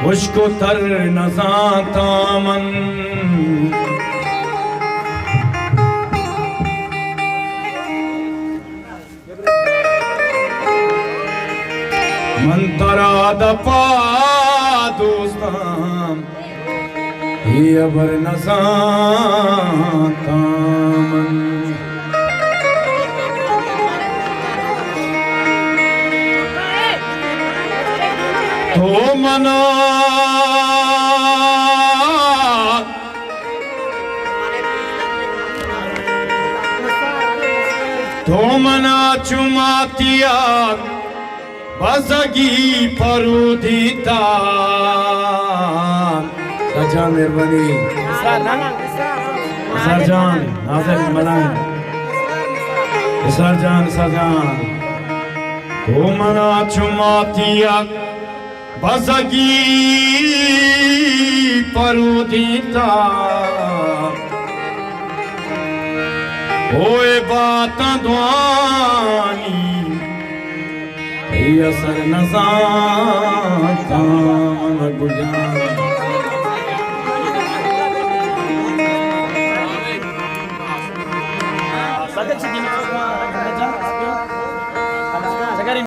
उसको तर नजाता मन मंतरा दपा दोस्तां ये अबर नजाता मन तो मना तो मना चुमातिया बजगी परुदिता सरजान मेहरबानी सरजान नाज़र मलांग सरजान तो मना चुमातिया बजगी परुदिता ओए बात दुआनी ये असर नज़ाता मन गुजान